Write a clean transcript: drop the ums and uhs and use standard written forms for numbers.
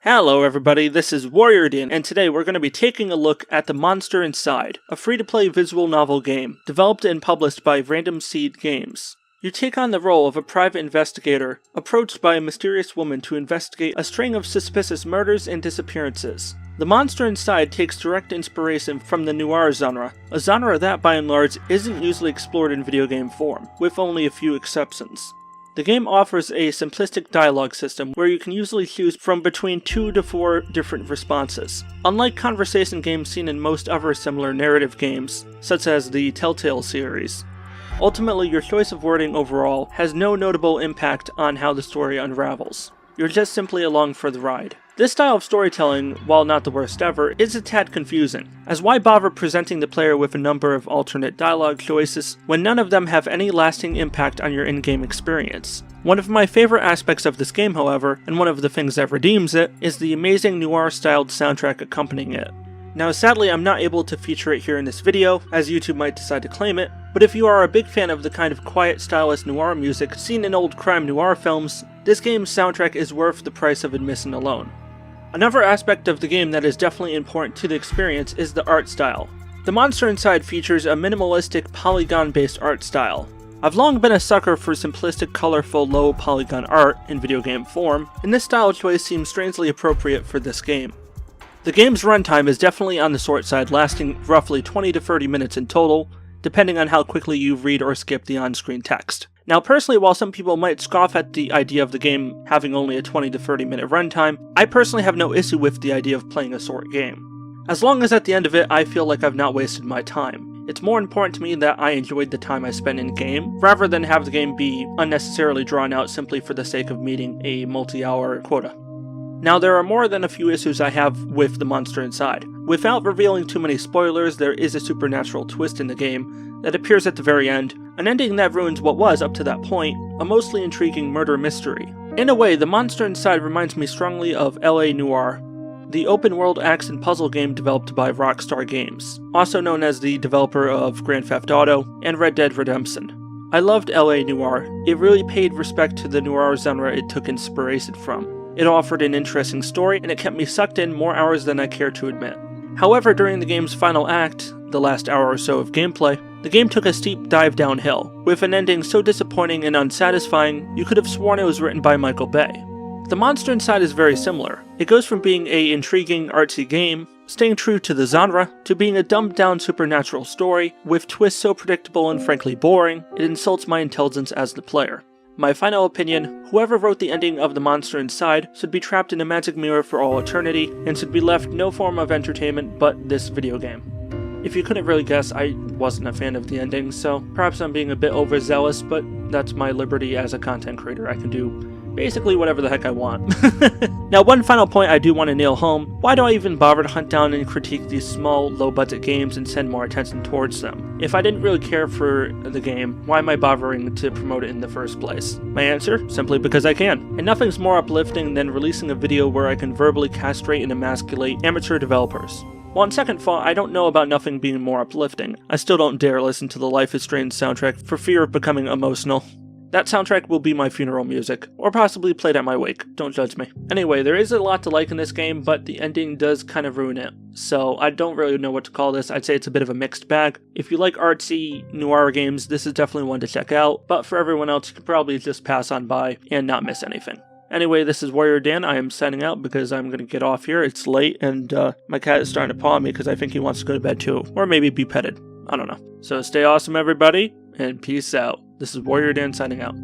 Hello everybody, this is Warrior Dan, and today we're going to be taking a look at The Monster Inside, a free-to-play visual novel game, developed and published by Random Seed Games. You take on the role of a private investigator, approached by a mysterious woman to investigate a string of suspicious murders and disappearances. The Monster Inside takes direct inspiration from the noir genre, a genre that by and large isn't usually explored in video game form, with only a few exceptions. The game offers a simplistic dialogue system where you can usually choose from between 2 to 4 different responses. Unlike conversation games seen in most other similar narrative games, such as the Telltale series, ultimately your choice of wording overall has no notable impact on how the story unravels. You're just simply along for the ride. This style of storytelling, while not the worst ever, is a tad confusing, as why bother presenting the player with a number of alternate dialogue choices when none of them have any lasting impact on your in-game experience? One of my favorite aspects of this game, however, and one of the things that redeems it, is the amazing noir-styled soundtrack accompanying it. Now sadly I'm not able to feature it here in this video, as YouTube might decide to claim it, but if you are a big fan of the kind of quiet, stylish noir music seen in old crime noir films, this game's soundtrack is worth the price of admission alone. Another aspect of the game that is definitely important to the experience is the art style. The Monster Inside features a minimalistic, polygon-based art style. I've long been a sucker for simplistic, colorful, low polygon art in video game form, and this style choice seems strangely appropriate for this game. The game's runtime is definitely on the short side, lasting roughly 20 to 30 minutes in total, depending on how quickly you read or skip the on-screen text. Now personally, while some people might scoff at the idea of the game having only a 20 to 30 minute runtime, I personally have no issue with the idea of playing a short game. As long as at the end of it I feel like I've not wasted my time. It's more important to me that I enjoyed the time I spent in game, rather than have the game be unnecessarily drawn out simply for the sake of meeting a multi-hour quota. Now there are more than a few issues I have with The Monster Inside. Without revealing too many spoilers, there is a supernatural twist in the game that appears at the very end, an ending that ruins what was, up to that point, a mostly intriguing murder mystery. In a way, The Monster Inside reminds me strongly of LA Noire, the open-world action puzzle game developed by Rockstar Games, also known as the developer of Grand Theft Auto and Red Dead Redemption. I loved LA Noire. It really paid respect to the noir genre it took inspiration from. It offered an interesting story, and it kept me sucked in more hours than I care to admit. However, during the game's final act, the last hour or so of gameplay, the game took a steep dive downhill, with an ending so disappointing and unsatisfying you could have sworn it was written by Michael Bay. The Monster Inside is very similar. It goes from being an intriguing, artsy game, staying true to the genre, to being a dumbed-down supernatural story, with twists so predictable and frankly boring, it insults my intelligence as the player. My final opinion, whoever wrote the ending of The Monster Inside should be trapped in a magic mirror for all eternity, and should be left no form of entertainment but this video game. If you couldn't really guess, I wasn't a fan of the ending, so perhaps I'm being a bit overzealous, but that's my liberty as a content creator. I can do basically whatever the heck I want. Now one final point I do want to nail home, why do I even bother to hunt down and critique these small, low-budget games and send more attention towards them? If I didn't really care for the game, why am I bothering to promote it in the first place? My answer? Simply because I can. And nothing's more uplifting than releasing a video where I can verbally castrate and emasculate amateur developers. Well, on second thought, I don't know about nothing being more uplifting. I still don't dare listen to the Life is Strange soundtrack for fear of becoming emotional. That soundtrack will be my funeral music, or possibly played at my wake, don't judge me. Anyway, there is a lot to like in this game, but the ending does kind of ruin it. So I don't really know what to call this. I'd say it's a bit of a mixed bag. If you like artsy noir games, this is definitely one to check out, but for everyone else, you could probably just pass on by and not miss anything. Anyway, this is Warrior Dan. I am signing out because I'm going to get off here. It's late, and my cat is starting to paw me because I think he wants to go to bed too, or maybe be petted. I don't know. So stay awesome, everybody, and peace out. This is Warrior Dan signing out.